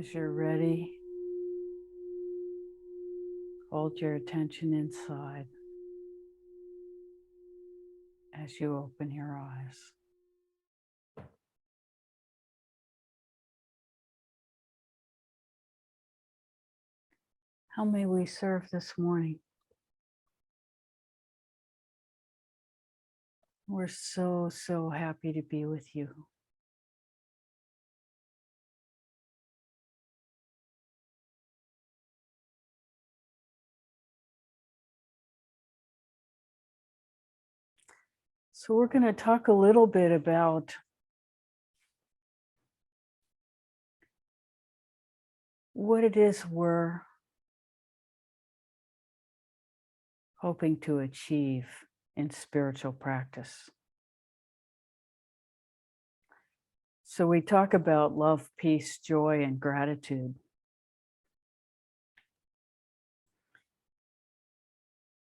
As you're ready, hold your attention inside as you open your eyes. How may we serve this morning? We're so happy to be with you. So we're going to talk a little bit about what it is we're hoping to achieve in spiritual practice. So we talk about love, peace, joy, and gratitude.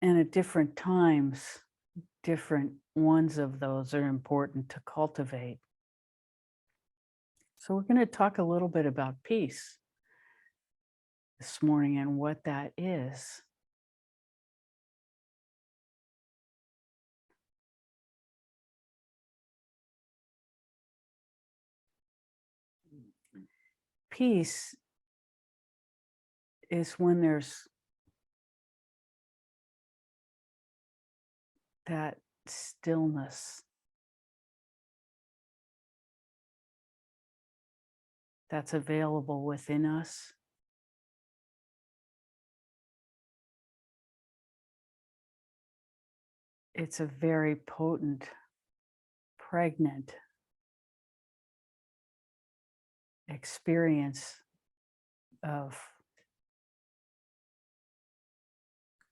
And at different times, different ones of those are important to cultivate. So we're going to talk a little bit about peace this morning and what that is. Peace is when there's that stillness that's available within us. It's a very potent, pregnant experience of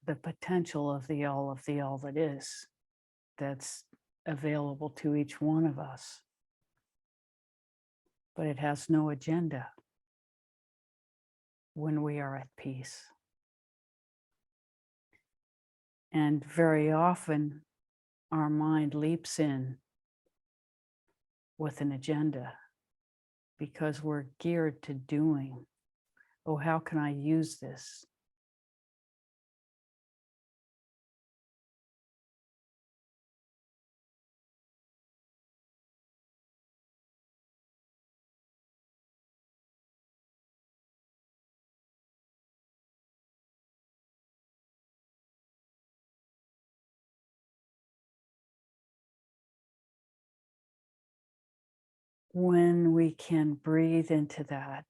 the potential of the all that is, that's available to each one of us. But it has no agenda when we are at peace. And very often our mind leaps in with an agenda because we're geared to doing. Oh, how can I use this? When we can breathe into that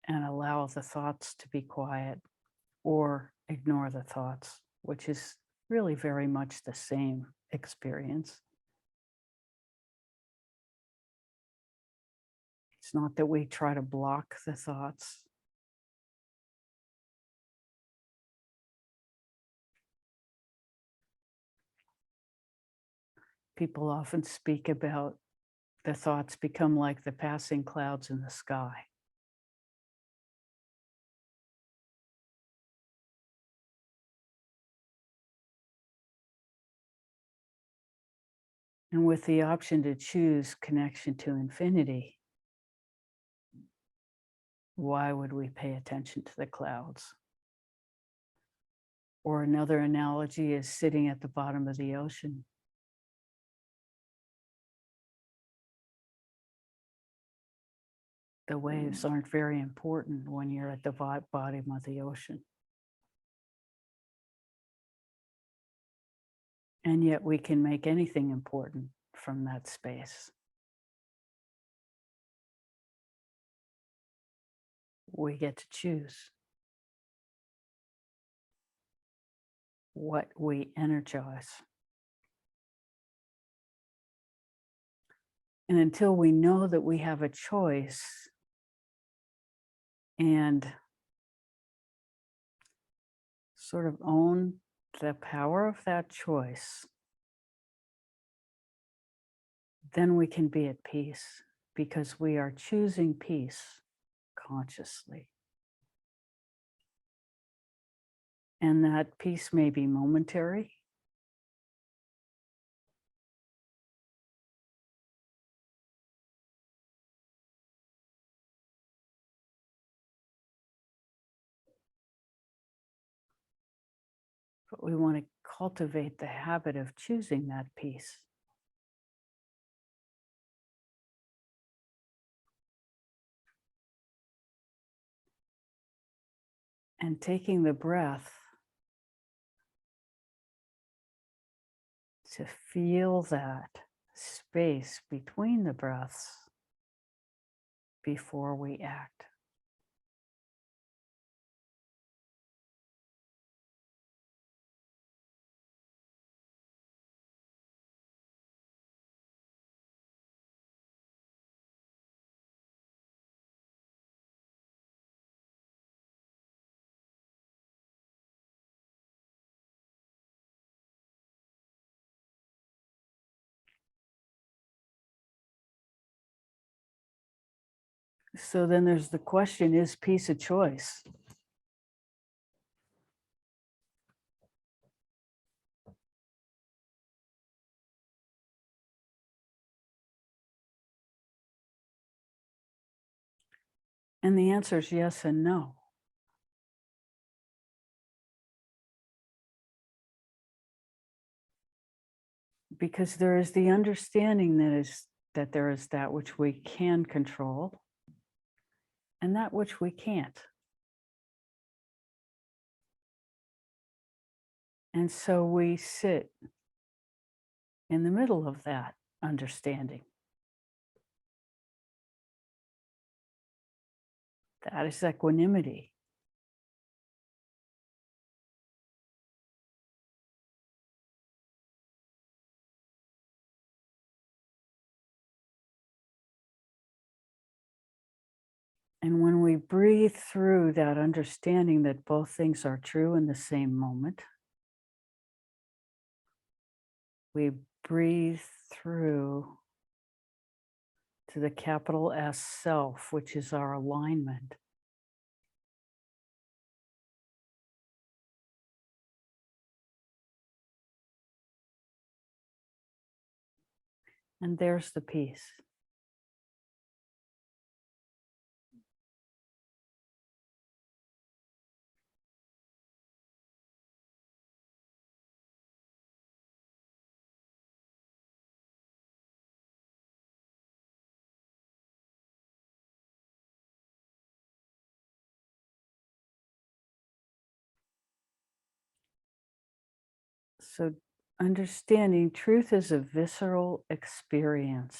and allow the thoughts to be quiet or ignore the thoughts, which is really very much the same experience. It's not that we try to block the thoughts. People often speak about the thoughts become like the passing clouds in the sky. And with the option to choose connection to infinity, why would we pay attention to the clouds? Or another analogy is sitting at the bottom of the ocean. The waves aren't very important when you're at the bottom of the ocean. And yet we can make anything important from that space. We get to choose what we energize. And until we know that we have a choice and sort of own the power of that choice, then we can be at peace because we are choosing peace consciously. And that peace may be momentary. but we want to cultivate the habit of choosing that peace. And taking the breath to feel that space between the breaths before we act. So then there's the question, is peace a choice? And the answer is yes and no. Because there is the understanding that there is that which we can control and that which we can't. And so we sit in the middle of that understanding. That is equanimity. And when we breathe through that understanding that both things are true in the same moment, we breathe through to the capital S self, which is our alignment. And there's the peace. So understanding truth is a visceral experience.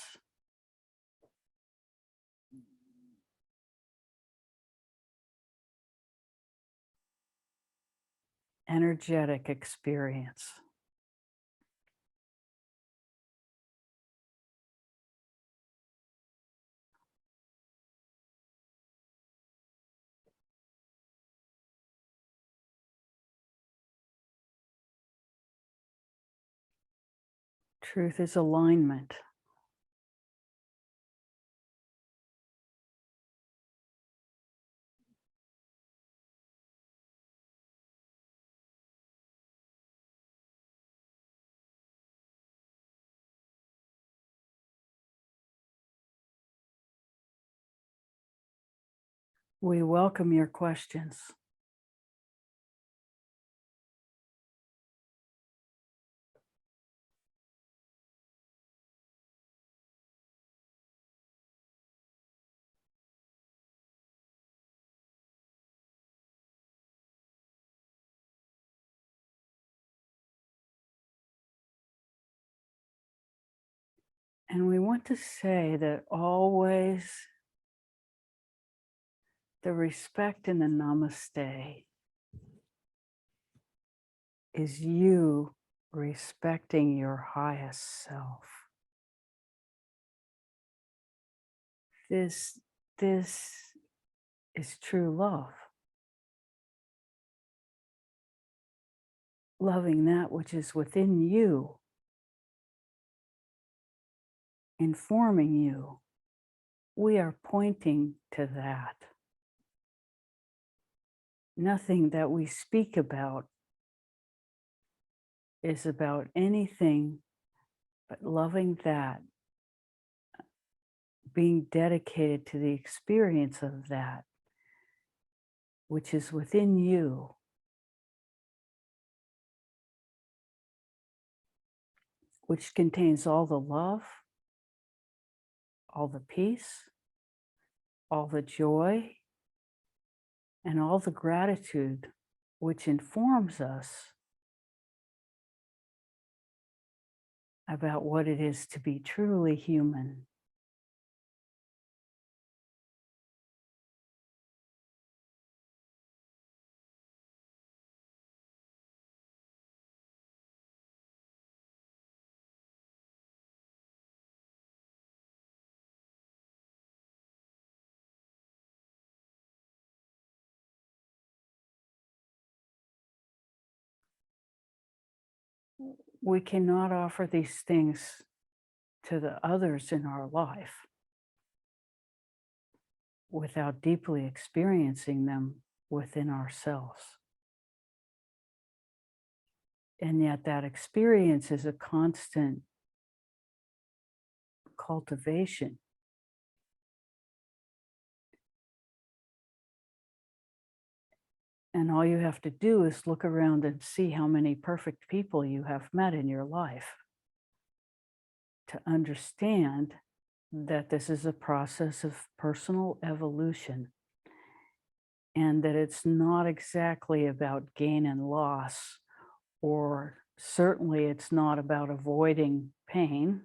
Energetic experience. Truth is alignment. We welcome your questions. And we want to say that always the respect in the namaste is you respecting your highest self. This is true love. Loving that which is within you, informing you. We are pointing to that. Nothing that we speak about is about anything but loving that, being dedicated to the experience of that which is within you. which contains all the love, all the peace, all the joy, and all the gratitude, which informs us about what it is to be truly human. We cannot offer these things to the others in our life without deeply experiencing them within ourselves. And yet that experience is a constant cultivation. And all you have to do is look around and see how many perfect people you have met in your life to understand that this is a process of personal evolution and that it's not exactly about gain and loss, or certainly it's not about avoiding pain,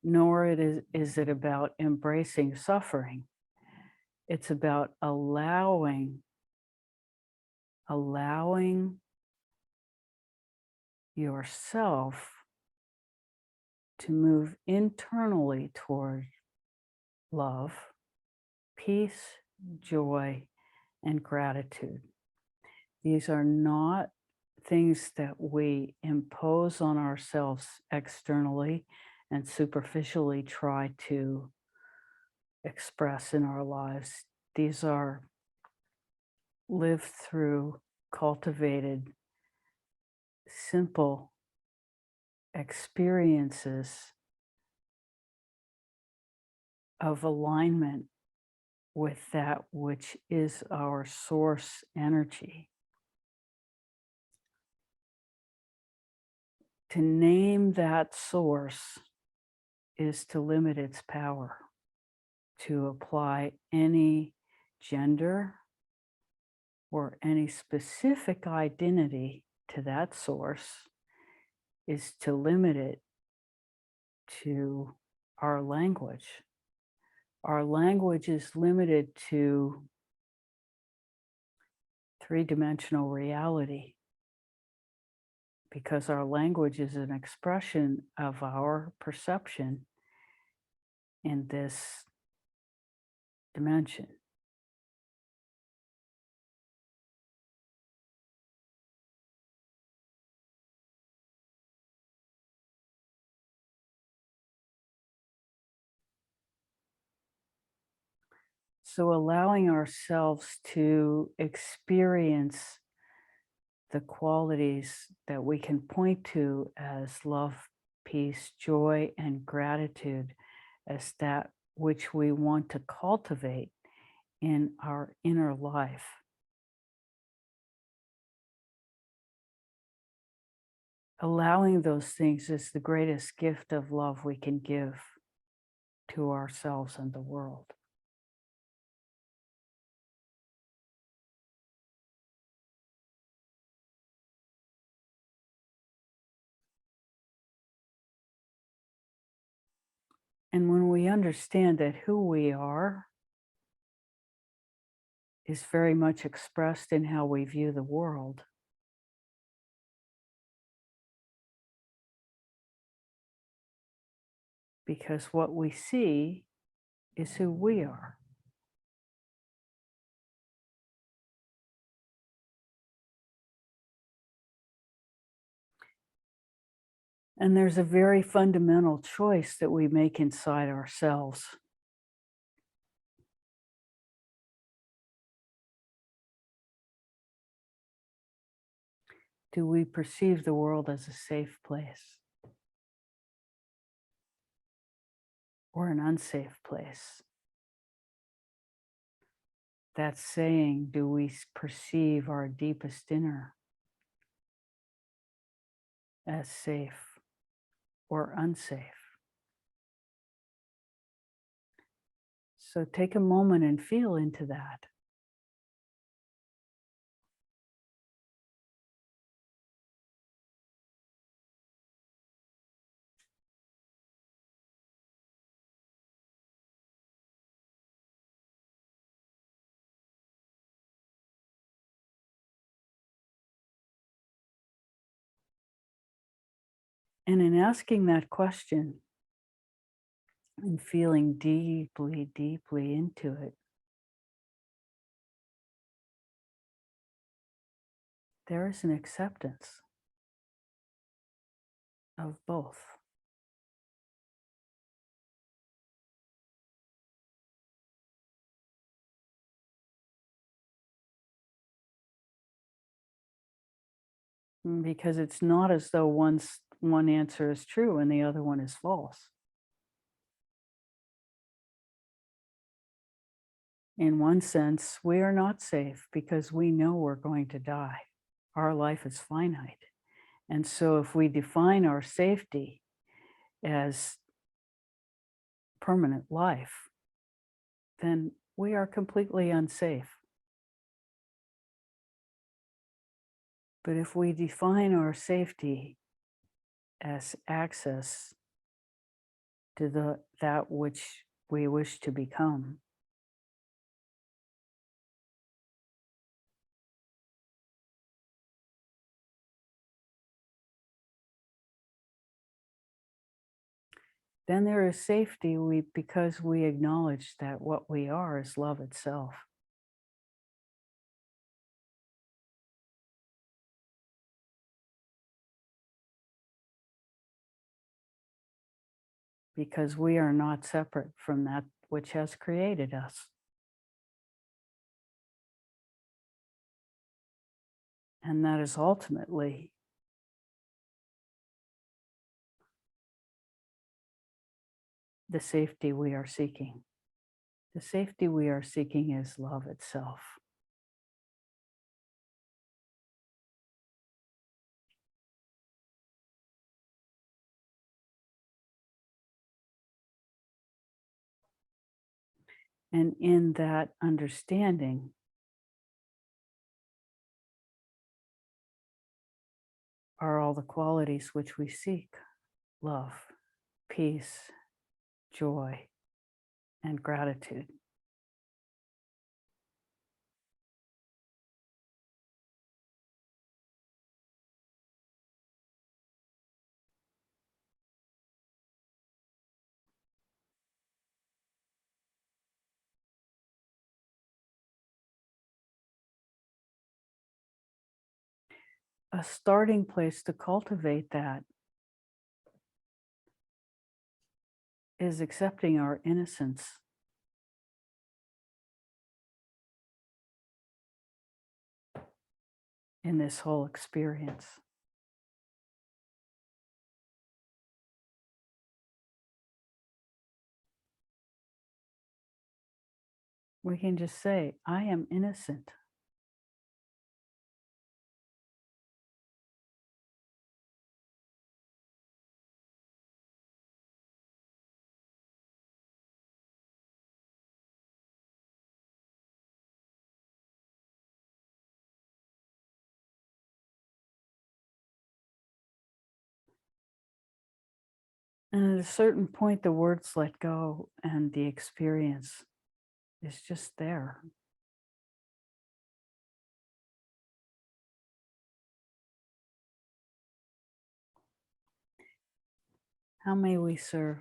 nor is it about embracing suffering. It's about allowing yourself to move internally toward love, peace, joy, and gratitude. These are not things that we impose on ourselves externally and superficially try to express in our lives. These are lived through, cultivated, simple experiences of alignment with that which is our source energy. To name that source is to limit its power. To apply any gender or any specific identity to that source is to limit it to our language. Our language is limited to three-dimensional reality because our language is an expression of our perception in this dimension. So allowing ourselves to experience the qualities that we can point to as love, peace, joy, and gratitude as that which we want to cultivate in our inner life. Allowing those things is the greatest gift of love we can give to ourselves and the world. And when we understand that who we are is very much expressed in how we view the world, because what we see is who we are. And there's a very fundamental choice that we make inside ourselves. Do we perceive the world as a safe place or an unsafe place? That's saying, do we perceive our deepest inner as safe or unsafe. So take a moment and feel into that. And in asking that question and feeling deeply, deeply into it, there is an acceptance of both. Because it's not as though one answer is true and the other one is false. In one sense, we are not safe because we know we're going to die. Our life is finite. And so if we define our safety as permanent life, then we are completely unsafe. But if we define our safety as access to that which we wish to become, then there is safety because we acknowledge that what we are is love itself. Because we are not separate from that which has created us. And that is ultimately the safety we are seeking. The safety we are seeking is love itself. And in that understanding, are all the qualities which we seek: love, peace, joy, and gratitude. A starting place to cultivate that is accepting our innocence. In this whole experience. We can just say, I am innocent. And at a certain point, the words let go and the experience is just there. How may we serve?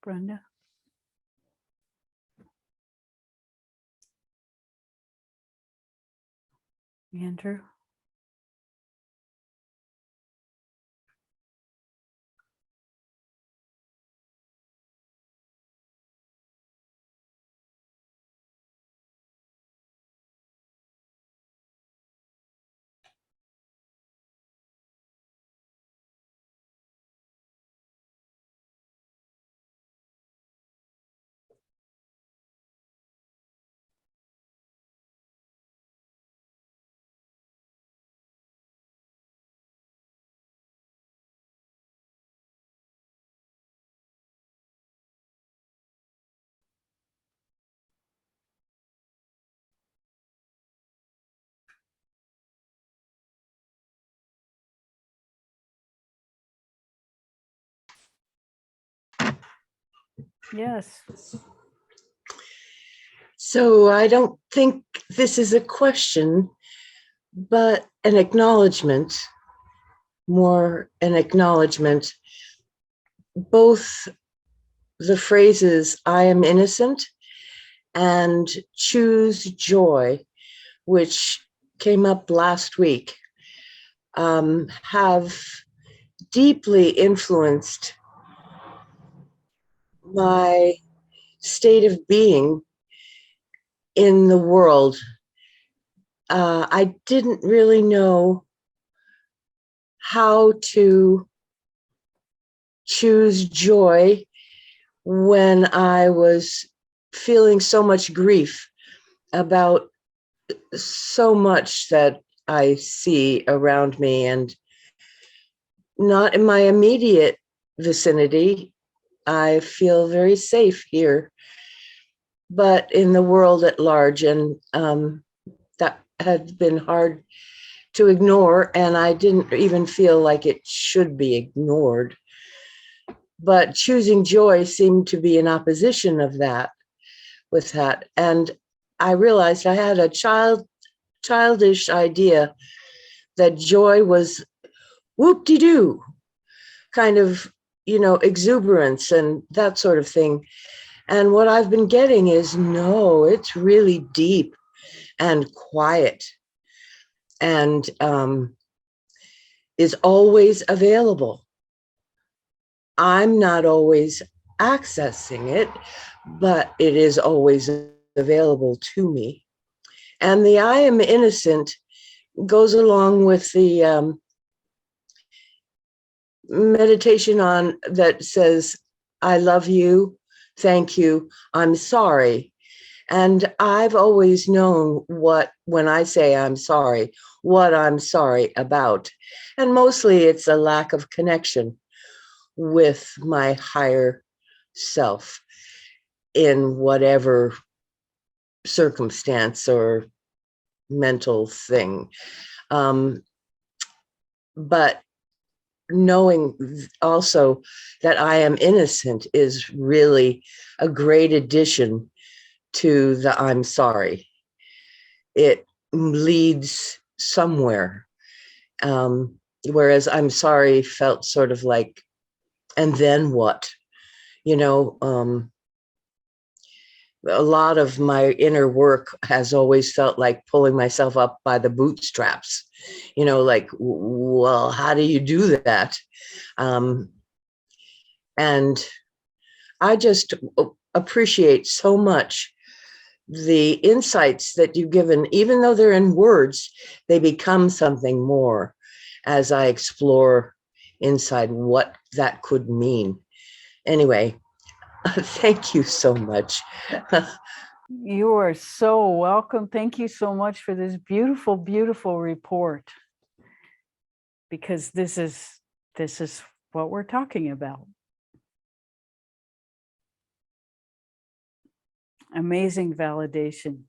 Brenda? Andrew? Yes. So I don't think this is a question, but an acknowledgement, more an acknowledgement. Both the phrases, I am innocent and choose joy, which came up last week, have deeply influenced my state of being in the world. I didn't really know how to choose joy when I was feeling so much grief about so much that I see around me, and not in my immediate vicinity. I feel very safe here, but in the world at large. And that had been hard to ignore, and I didn't even feel like it should be ignored. But choosing joy seemed to be in opposition of that, with that. And I realized I had a childish idea that joy was whoop-de-doo, kind of, exuberance and that sort of thing. And what I've been getting is no, it's really deep and quiet, and is always available. I'm not always accessing it, but it is always available to me. And the I am innocent goes along with the meditation on that says, I love you, thank you, I'm sorry. And I've always known when I say I'm sorry, what I'm sorry about. And mostly it's a lack of connection with my higher self in whatever circumstance or mental thing. But knowing also that I am innocent is really a great addition to the I'm sorry. It leads somewhere. Whereas I'm sorry felt sort of like, and then what? You know, a lot of my inner work has always felt like pulling myself up by the bootstraps, like, well, how do you do that? And I just appreciate so much the insights that you've given. Even though they're in words, they become something more as I explore inside what that could mean. Anyway, thank you so much. You are so welcome. Thank you so much for this beautiful, beautiful report. Because this is what we're talking about. Amazing validation.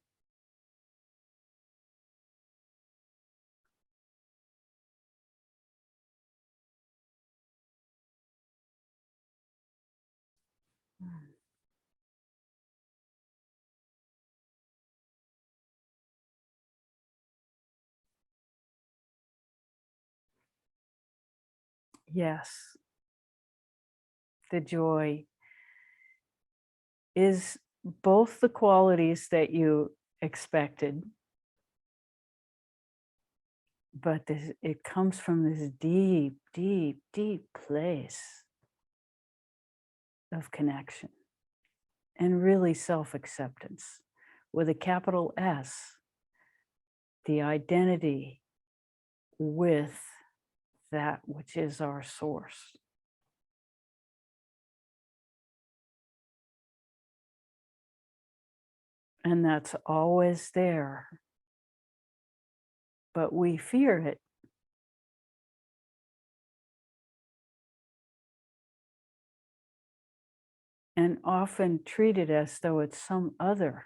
Yes. The joy. is both the qualities that you expected, but it comes from this deep, deep, deep place of connection and really self-acceptance with a capital S, the identity with that which is our source. And that's always there, but we fear it. And often treat it as though it's some other,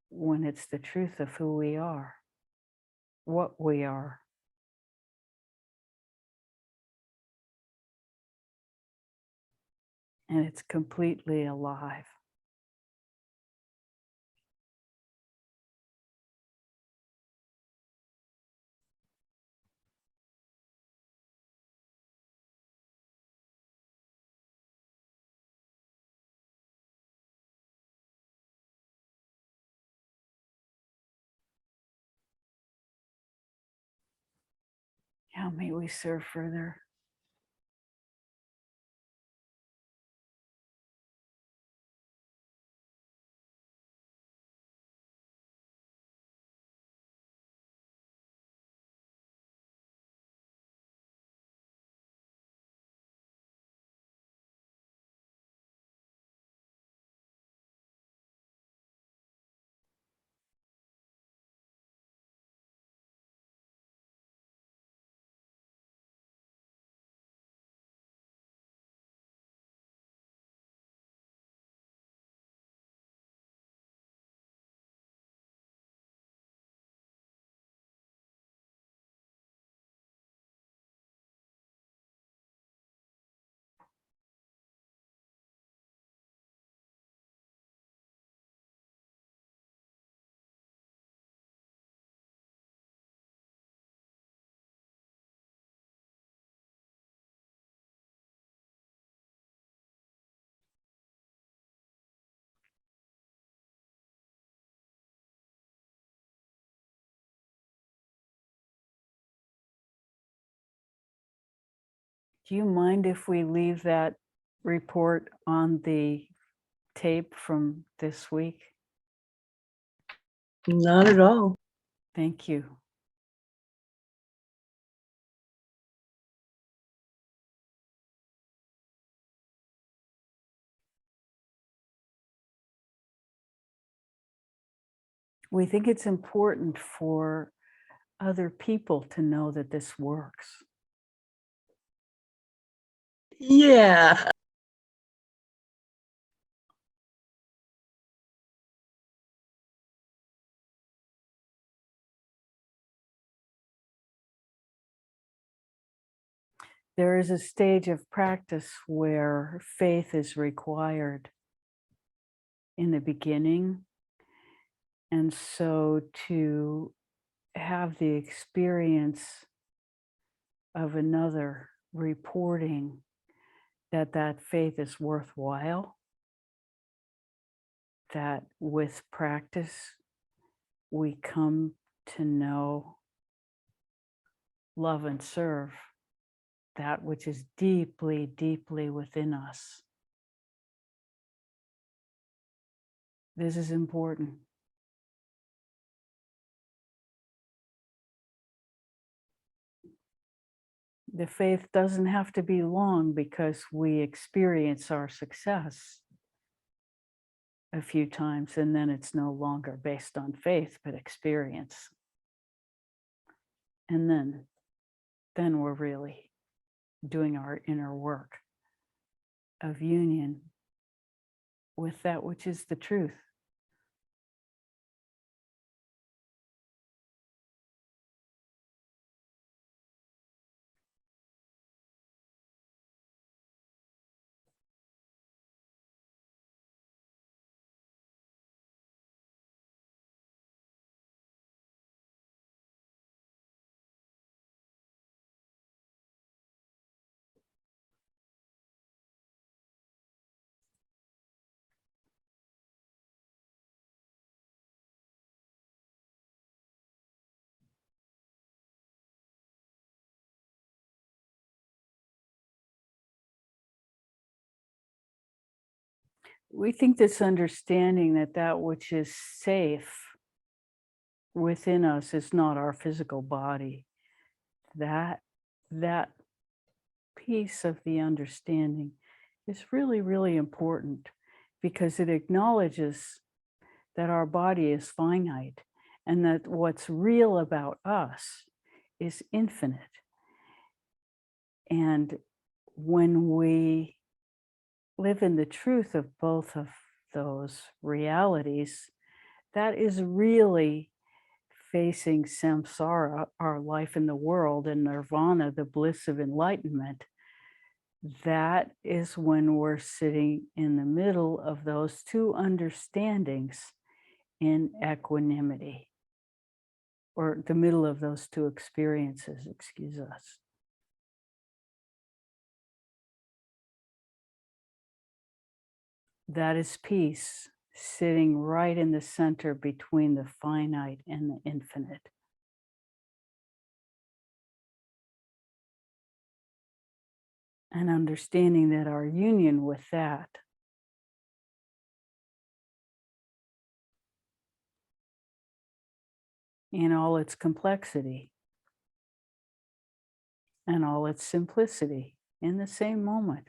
when it's the truth of who we are, what we are. And it's completely alive. How may we serve further? Do you mind if we leave that report on the tape from this week? Not at all. Thank you. We think it's important for other people to know that this works. Yeah. There is a stage of practice where faith is required in the beginning. And so to have the experience of another reporting that that faith is worthwhile, that with practice, we come to know, love, and serve that which is deeply, deeply within us. This is important. The faith doesn't have to be long because we experience our success a few times and then it's no longer based on faith, but experience. And then we're really doing our inner work of union with that which is the truth. we think this understanding that that which is safe within us is not our physical body. That that piece of the understanding is really, really important because it acknowledges that our body is finite and that what's real about us is infinite. And when we live in the truth of both of those realities, that is really facing samsara, our life in the world, and nirvana, the bliss of enlightenment. That is when we're sitting in the middle of those two understandings in equanimity, or the middle of those two experiences, excuse us. That is peace, sitting right in the center between the finite and the infinite. And understanding that our union with that in all its complexity and all its simplicity in the same moment.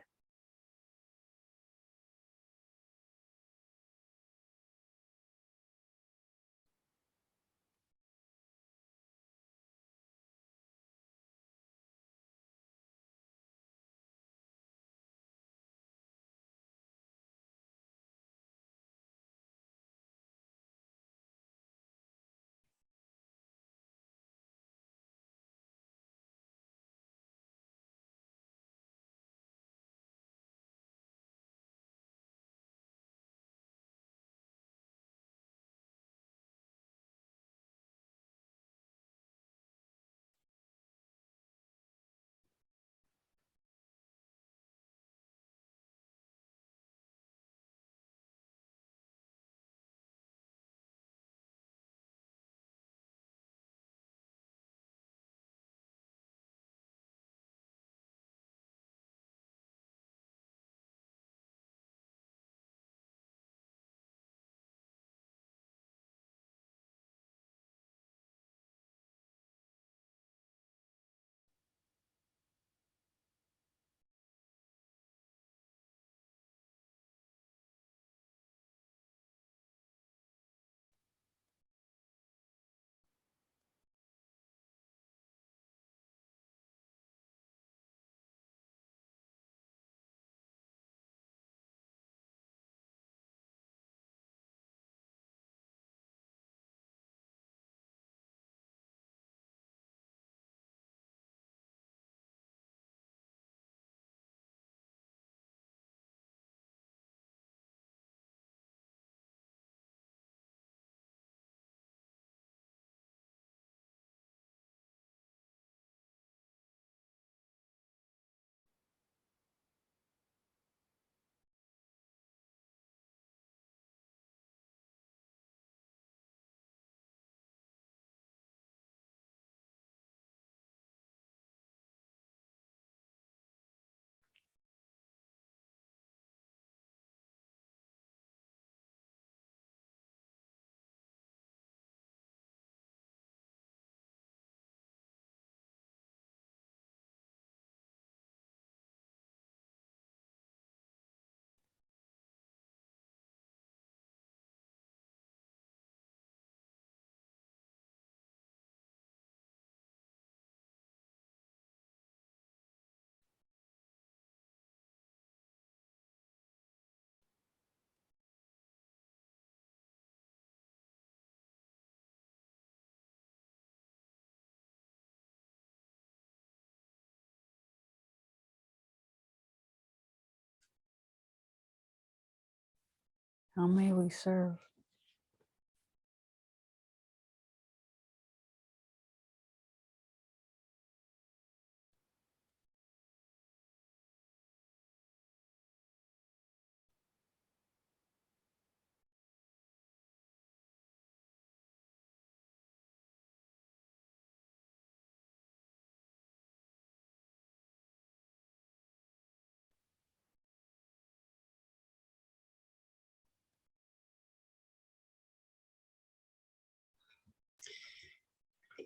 How may we serve?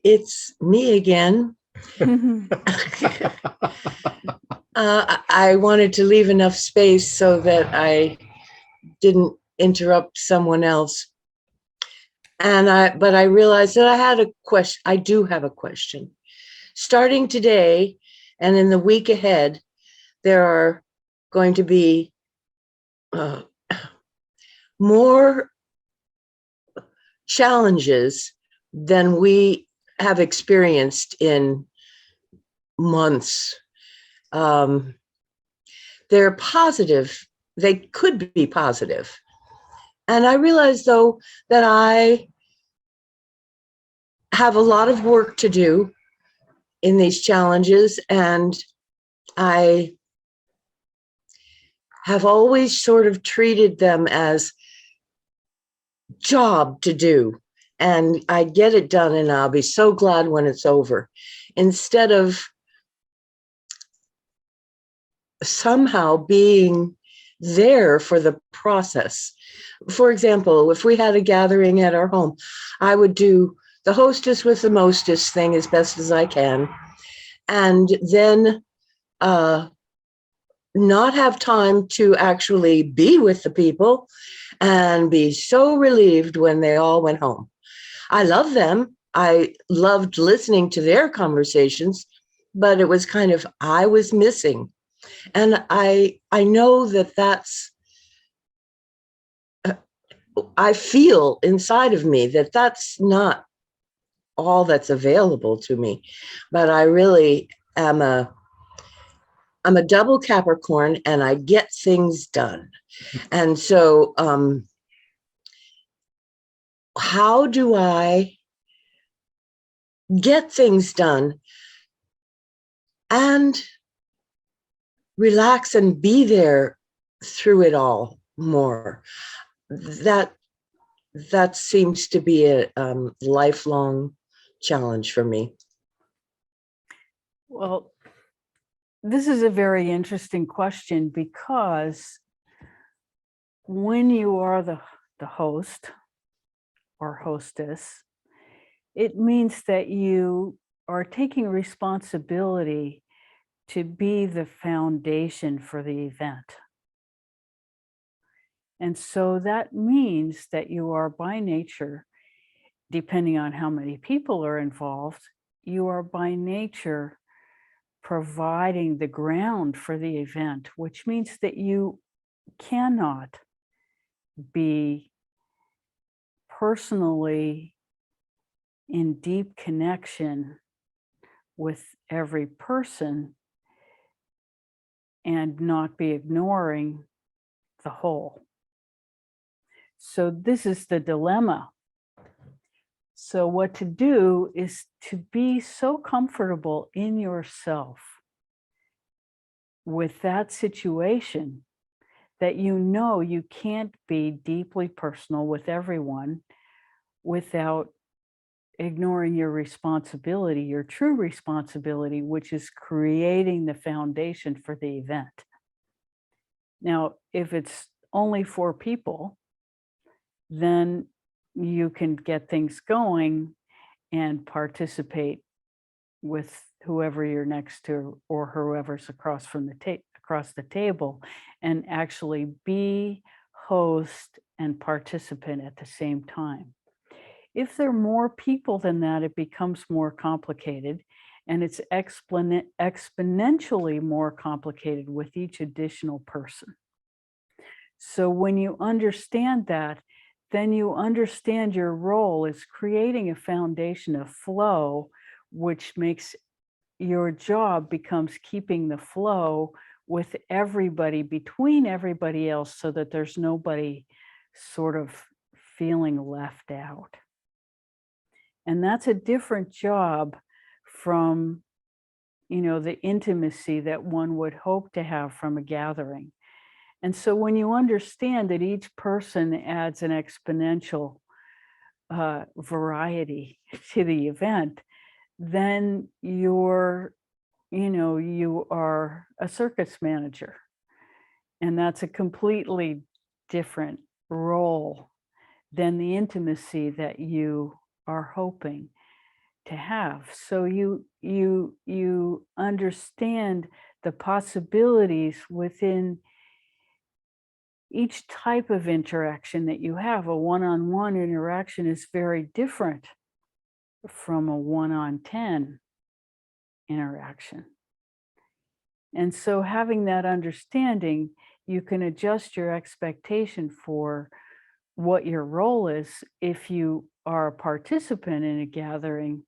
it's me again. I wanted to leave enough space so that I didn't interrupt someone else. But I realized that I had a question. I do have a question. Starting today and in the week ahead, there are going to be more challenges than we have experienced in months. They're positive. They could be positive. And I realize, though, that I have a lot of work to do in these challenges, and I have always sort of treated them as job to do, and I get it done and I'll be so glad when it's over, instead of somehow being there for the process. For example, if we had a gathering at our home, I would do the hostess with the mostest thing as best as I can, and then not have time to actually be with the people and be so relieved when they all went home. I love them. I loved listening to their conversations, but it was kind of, I was missing. And I know that that's, I feel inside of me that that's not all that's available to me, but I really am I'm a double Capricorn and I get things done. And so, how do I get things done and relax and be there through it all more? That seems to be a lifelong challenge for me. Well, this is a very interesting question, because when you are the host or hostess, it means that you are taking responsibility to be the foundation for the event. And so that means that you are by nature, depending on how many people are involved, you are by nature providing the ground for the event, which means that you cannot be personally in deep connection with every person and not be ignoring the whole. So this is the dilemma. So what to do is to be so comfortable in yourself with that situation that you know you can't be deeply personal with everyone without ignoring your responsibility, your true responsibility, which is creating the foundation for the event. Now, if it's only 4 people, then you can get things going and participate with whoever you're next to or whoever's across from across the table, and actually be host and participant at the same time. If there are more people than that, it becomes more complicated, and it's exponentially more complicated with each additional person. So when you understand that, then you understand your role is creating a foundation of flow, which makes your job becomes keeping the flow with everybody, between everybody else, so that there's nobody sort of feeling left out. And that's a different job from, the intimacy that one would hope to have from a gathering. And so when you understand that each person adds an exponential variety to the event, then you are a circus manager. And that's a completely different role than the intimacy that you are hoping. to have. So you understand the possibilities within each type of interaction that you have. A one-on-one interaction is very different from a 1-on-10 interaction. And so having that understanding, you can adjust your expectation for what your role is if you are a participant in a gathering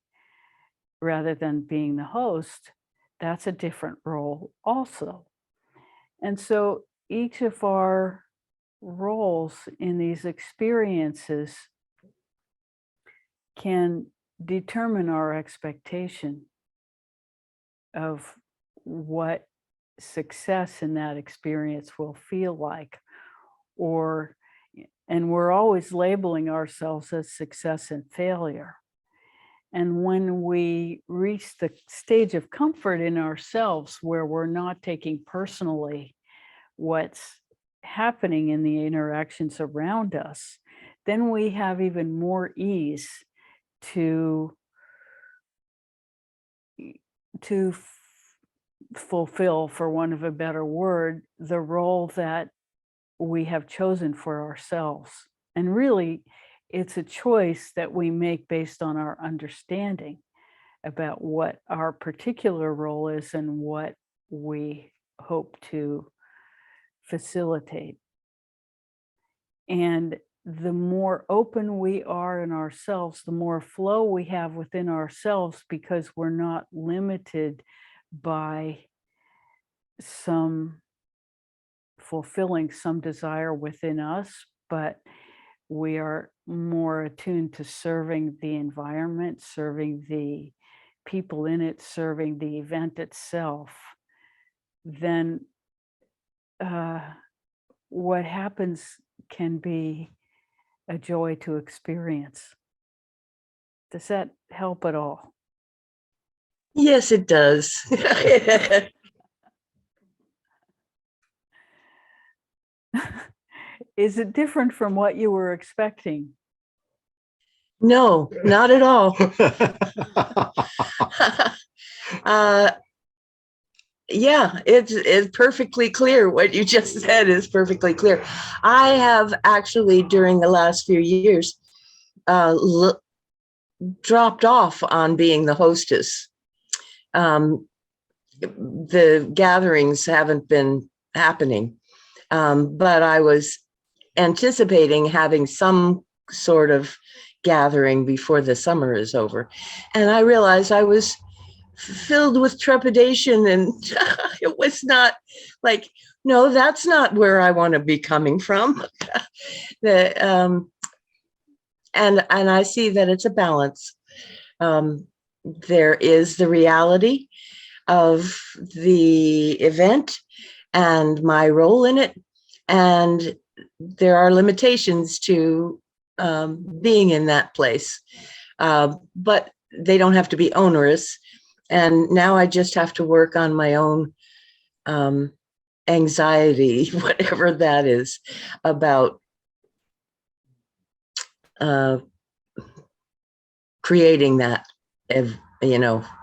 rather than being the host. That's a different role also. And so each of our roles in these experiences can determine our expectation of what success in that experience will feel like, and we're always labeling ourselves as success and failure. And when we reach the stage of comfort in ourselves where we're not taking personally what's happening in the interactions around us, then we have even more ease to fulfill, for want of a better word, the role that we have chosen for ourselves. And really, it's a choice that we make based on our understanding about what our particular role is and what we hope to facilitate. And the more open we are in ourselves, the more flow we have within ourselves, because we're not limited by fulfilling some desire within us, but we are more attuned to serving the environment, serving the people in it, serving the event itself. Then what happens can be a joy to experience. Does that help at all? Yes, it does. Is it different from what you were expecting? No, not at all. Yeah, it's perfectly clear. What you just said is perfectly clear. I have actually, during the last few years, dropped off on being the hostess. The gatherings haven't been happening, but I was anticipating having some sort of gathering before the summer is over. And I realized I was filled with trepidation, and it was not like, no, that's not where I want to be coming from. And I see that it's a balance. There is the reality of the event and my role in it, and there are limitations to being in that place, but they don't have to be onerous. And now I just have to work on my own anxiety, whatever that is, about creating that,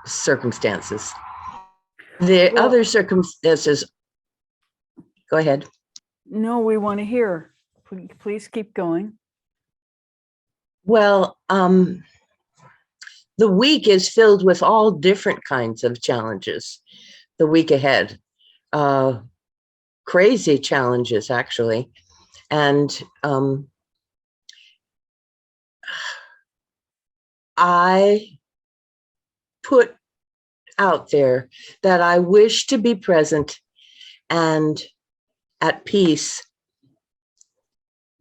circumstances. The Well, other circumstances, go ahead. no, we want to hear. Please keep going. Well, the week is filled with all different kinds of challenges. The week ahead, crazy challenges, actually. And I put out there that I wish to be present and at peace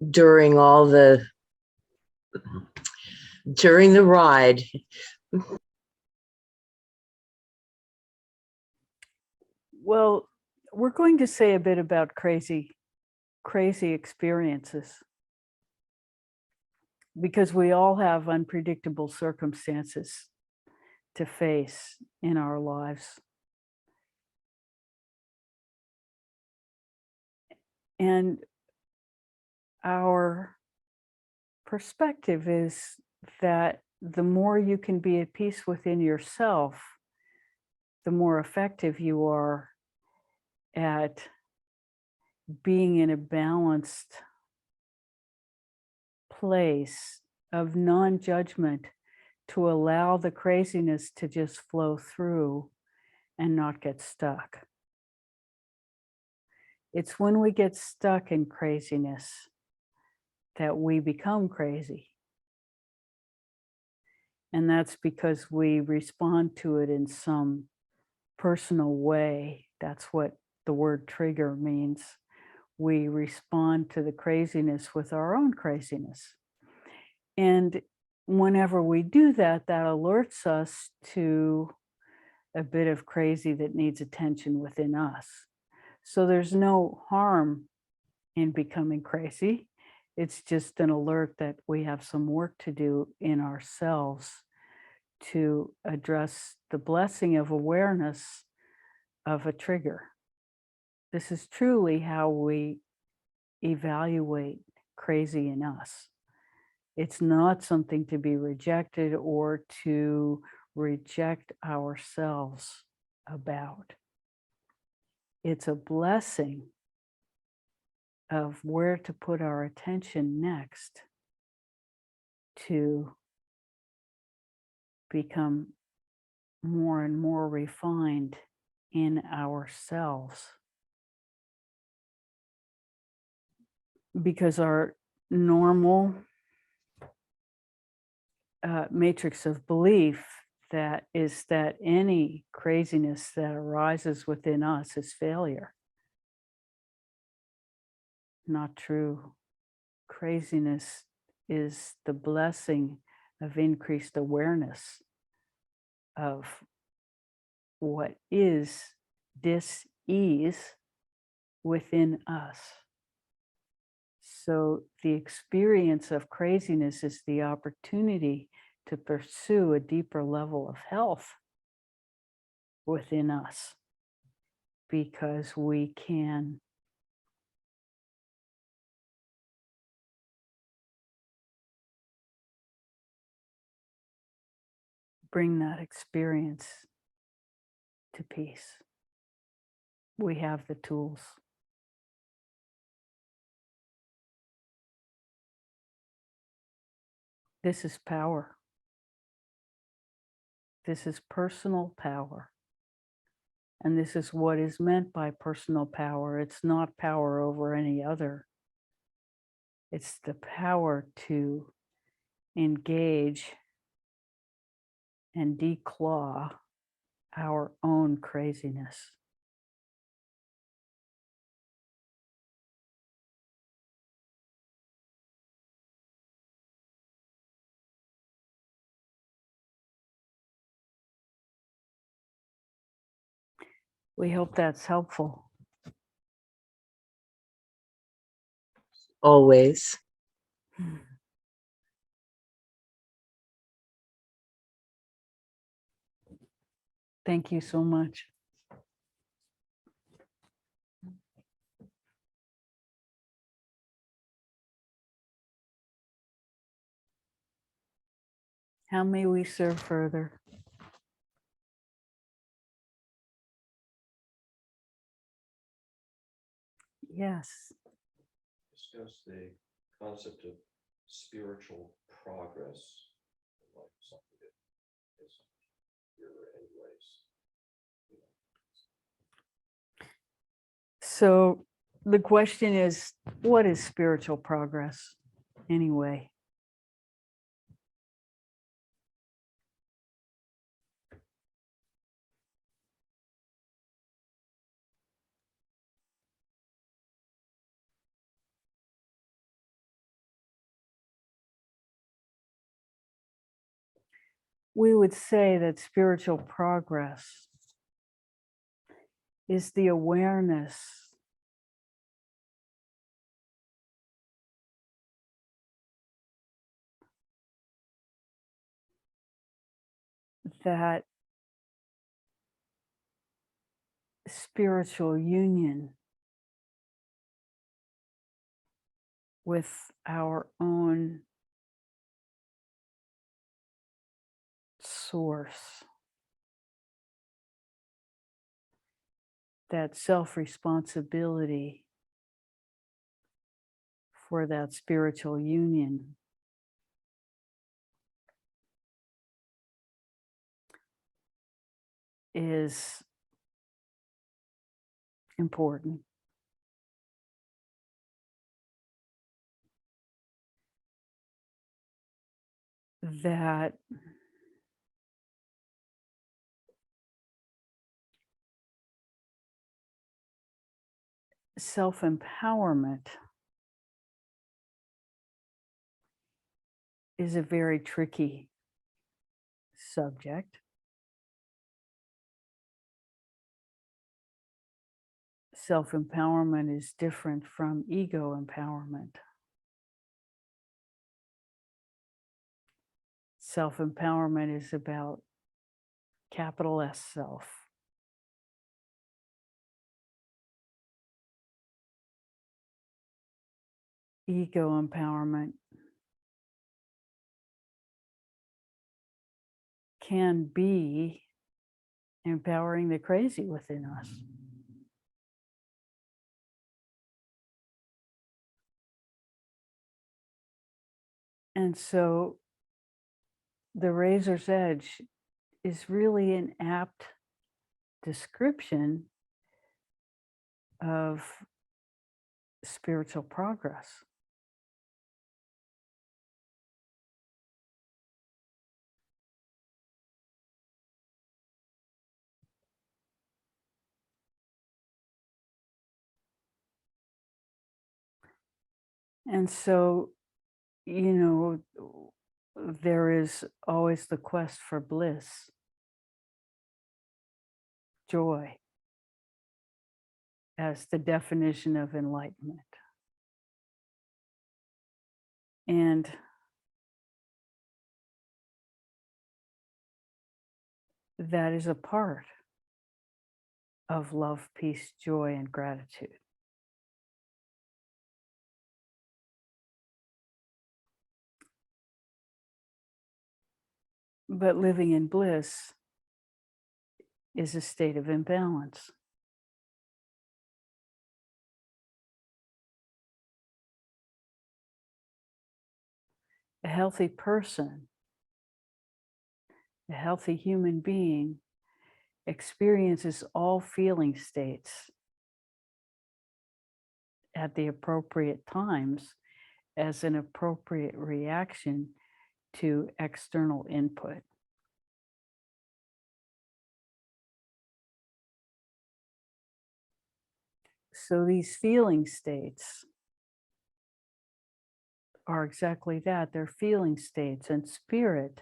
during the ride. Well, we're going to say a bit about crazy experiences, because we all have unpredictable circumstances to face in our lives. And our perspective is that the more you can be at peace within yourself, the more effective you are at being in a balanced place of non-judgment to allow the craziness to just flow through and not get stuck. It's when we get stuck in craziness that we become crazy. And that's because we respond to it in some personal way. That's what the word trigger means. We respond to the craziness with our own craziness. And whenever we do that, that alerts us to a bit of crazy that needs attention within us. So there's no harm in becoming crazy. It's just an alert that we have some work to do in ourselves to address the blessing of awareness of a trigger. This is truly how we evaluate crazy in us. It's not something to be rejected or to reject ourselves about. It's a blessing of where to put our attention next to become more and more refined in ourselves. Because our normal matrix of belief that is that any craziness that arises within us is failure. Not true. Craziness is the blessing of increased awareness of what is dis-ease within us. So the experience of craziness is the opportunity to pursue a deeper level of health within us, because we can bring that experience to peace. We have the tools. This is power. This is personal power. And this is what is meant by personal power. It's not power over any other. It's the power to engage and declaw our own craziness. We hope that's helpful. Always. Thank you so much. How may we serve further? Yes. Discuss the concept of spiritual progress, like something that is here anyways. So the question is, what is spiritual progress anyway? We would say that spiritual progress is the awareness that spiritual union with our own source, that self-responsibility for that spiritual union is important. That self-empowerment is a very tricky subject. Self-empowerment is different from ego empowerment. Self-empowerment is about capital S self. Ego empowerment can be empowering the crazy within us. And so the razor's edge is really an apt description of spiritual progress. And so, you know, there is always the quest for bliss, joy, as the definition of enlightenment. And that is a part of love, peace, joy, and gratitude. But living in bliss is a state of imbalance. A healthy person, a healthy human being, experiences all feeling states at the appropriate times as an appropriate reaction to external input. So these feeling states are exactly that. They're feeling states, and spirit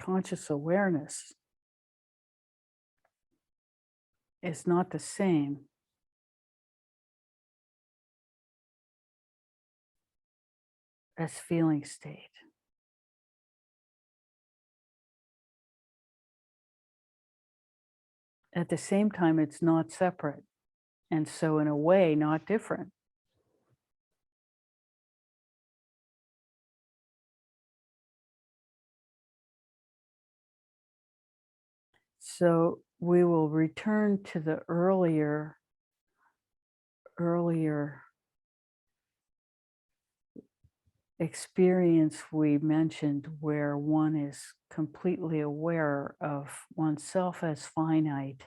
conscious awareness is not the same as feeling state. At the same time, it's not separate, and so in a way, not different. So we will return to the earlier experience we mentioned, where one is completely aware of oneself as finite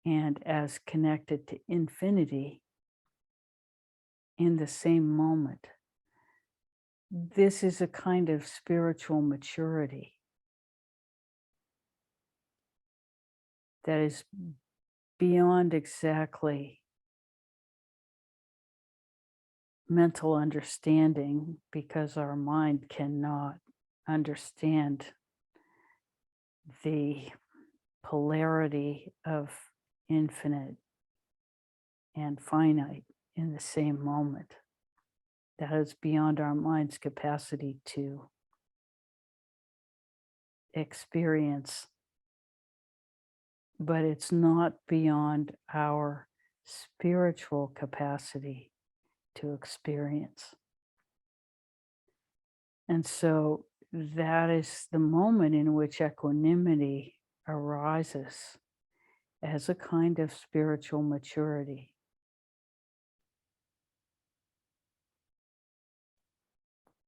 and as connected to infinity in the same moment. This is a kind of spiritual maturity that is beyond exactly mental understanding, because our mind cannot understand the polarity of infinite and finite in the same moment. That is beyond our mind's capacity to experience, but it's not beyond our spiritual capacity to experience. And so that is the moment in which equanimity arises as a kind of spiritual maturity.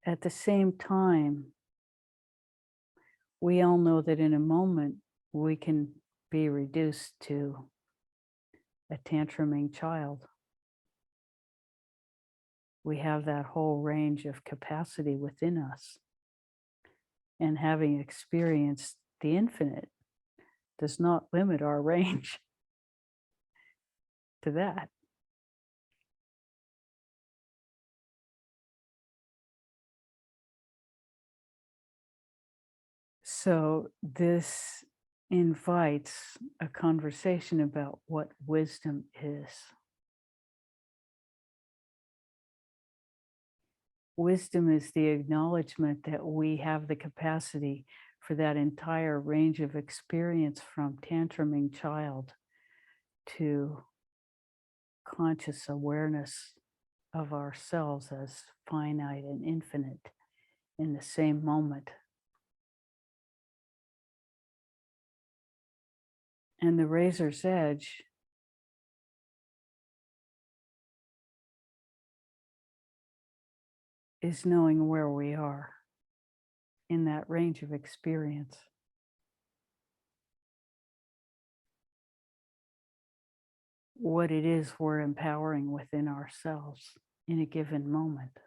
At the same time, we all know that in a moment we can be reduced to a tantruming child. We have that whole range of capacity within us. And having experienced the infinite does not limit our range to that. So this invites a conversation about what wisdom is. Wisdom is the acknowledgement that we have the capacity for that entire range of experience, from tantruming child to conscious awareness of ourselves as finite and infinite in the same moment. And the razor's edge is knowing where we are in that range of experience. What it is we're empowering within ourselves in a given moment.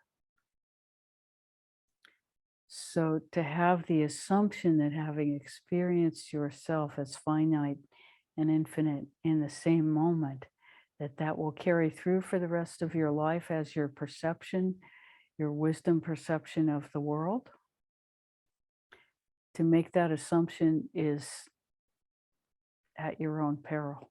So to have the assumption that having experienced yourself as finite and infinite in the same moment, that will carry through for the rest of your life as your perception, your wisdom perception of the world, to make that assumption is at your own peril.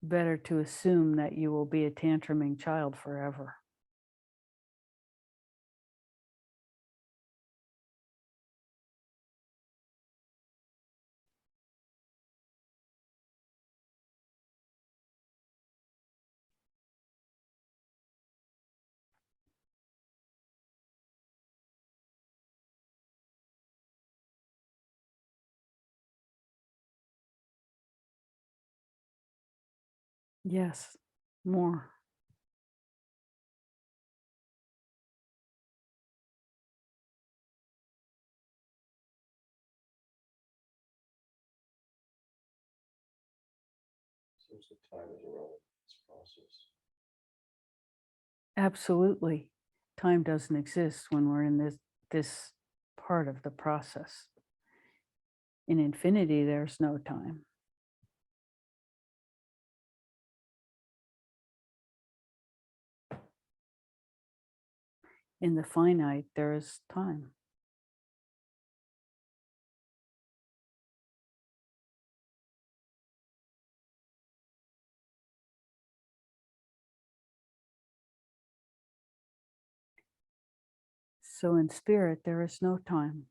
Better to assume that you will be a tantruming child forever. Yes, more. Seems that time is irrelevant in this process. Absolutely. Time doesn't exist when we're in this part of the process. In infinity, there's no time. In the finite, there is time. So in spirit, there is no time.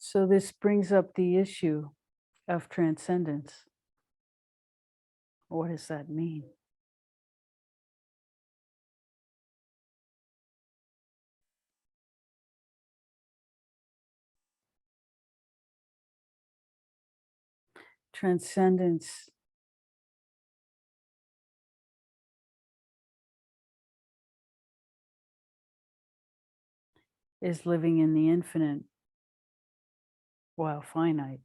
So this brings up the issue of transcendence. What does that mean? Transcendence is living in the infinite while finite.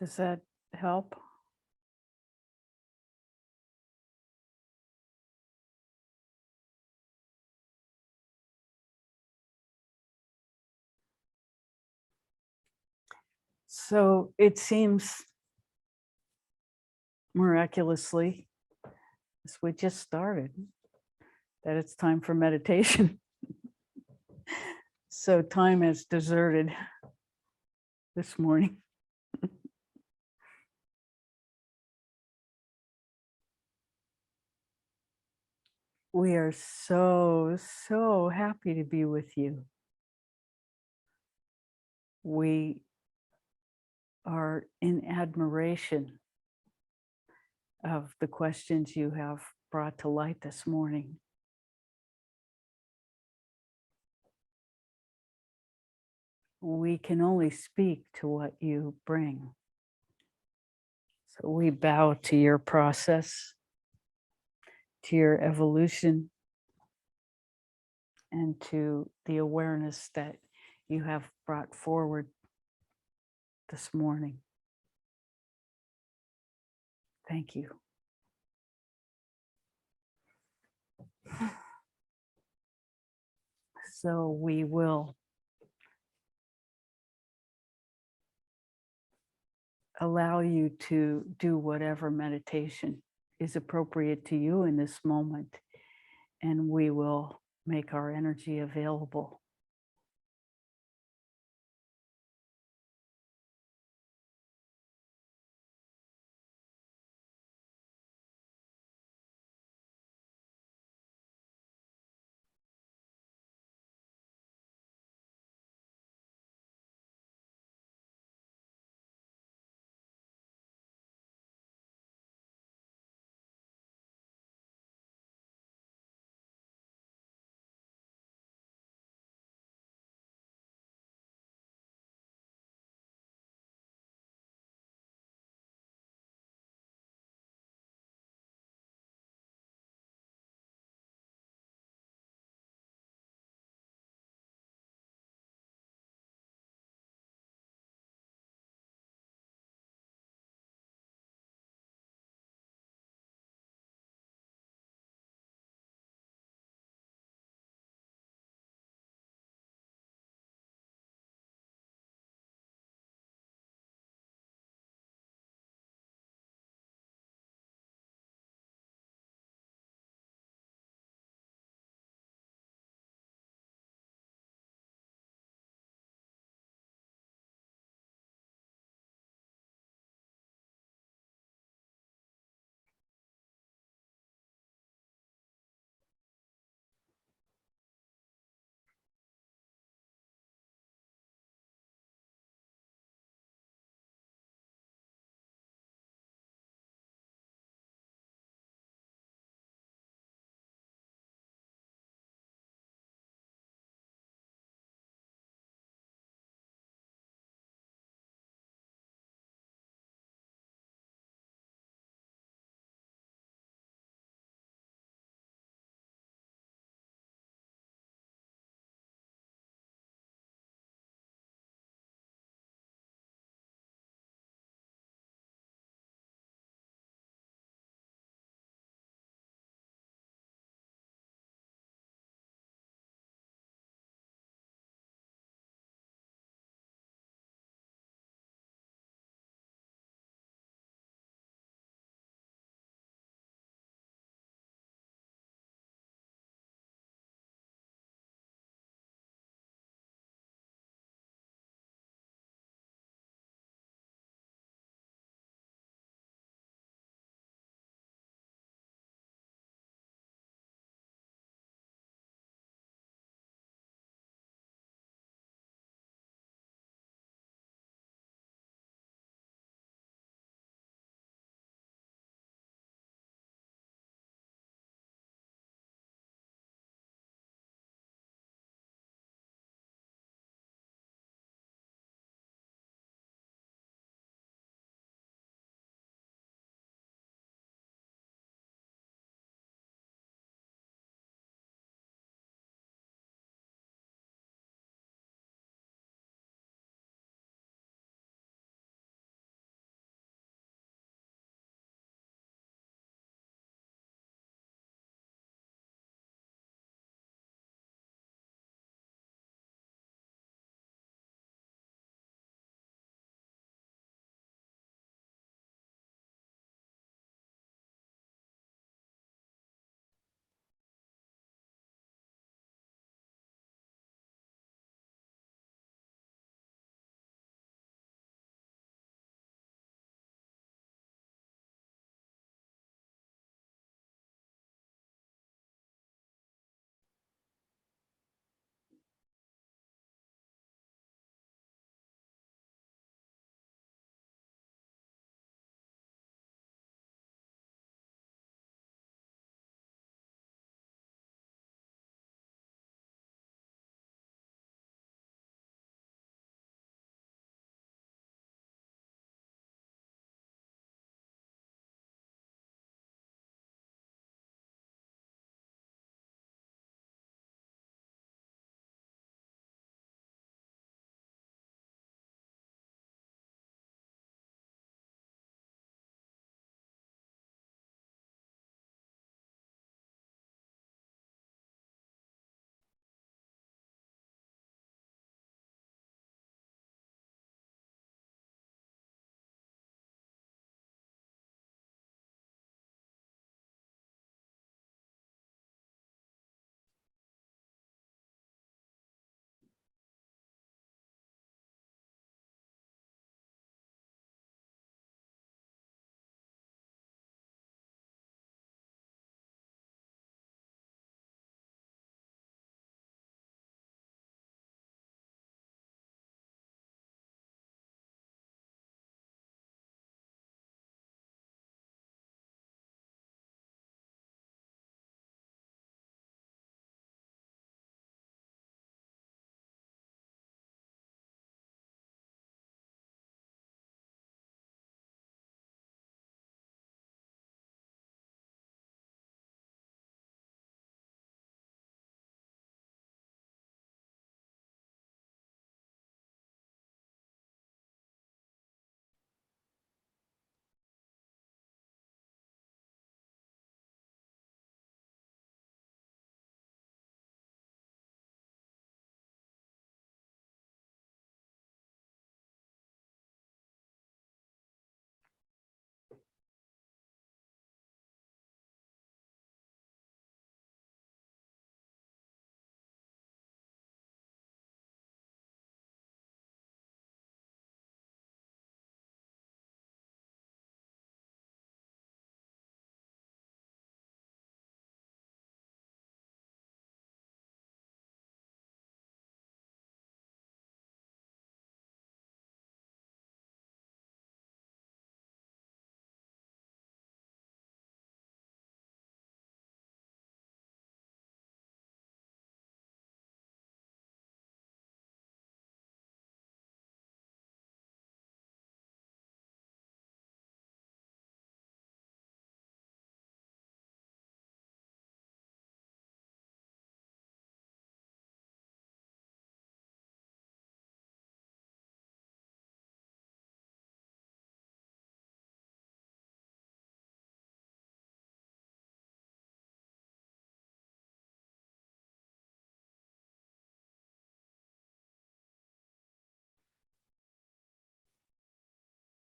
Does that help? So it seems miraculously, as we just started, that it's time for meditation. So time has deserted this morning. We are so happy to be with you. We are in admiration of the questions you have brought to light this morning. We can only speak to what you bring. So we bow to your process, to your evolution, and to the awareness that you have brought forward this morning. Thank you. So we will allow you to do whatever meditation is appropriate to you in this moment, and we will make our energy available.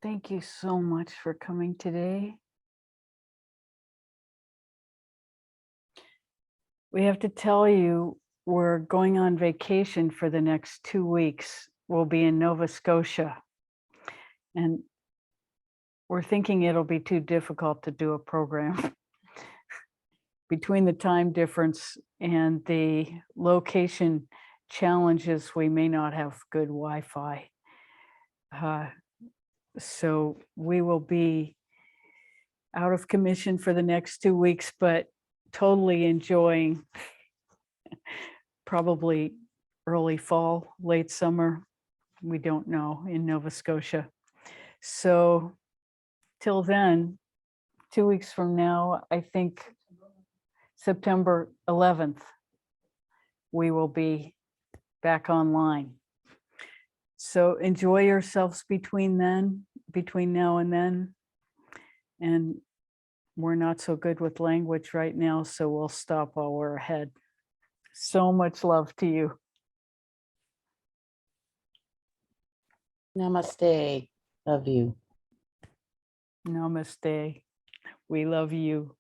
thank you so much for coming today. We have to tell you, we're going on vacation for the next 2 weeks. We'll be in Nova Scotia. And we're thinking it'll be too difficult to do a program. Between the time difference and the location challenges, we may not have good Wi-Fi. So we will be out of commission for the next 2 weeks, but totally enjoying probably early fall, late summer. We don't know in Nova Scotia. So till then, 2 weeks from now, I think September 11th, we will be back online. So enjoy yourselves between now and then. And we're not so good with language right now, so we'll stop while we're ahead. So much love to you. Namaste. Love you. Namaste. We love you.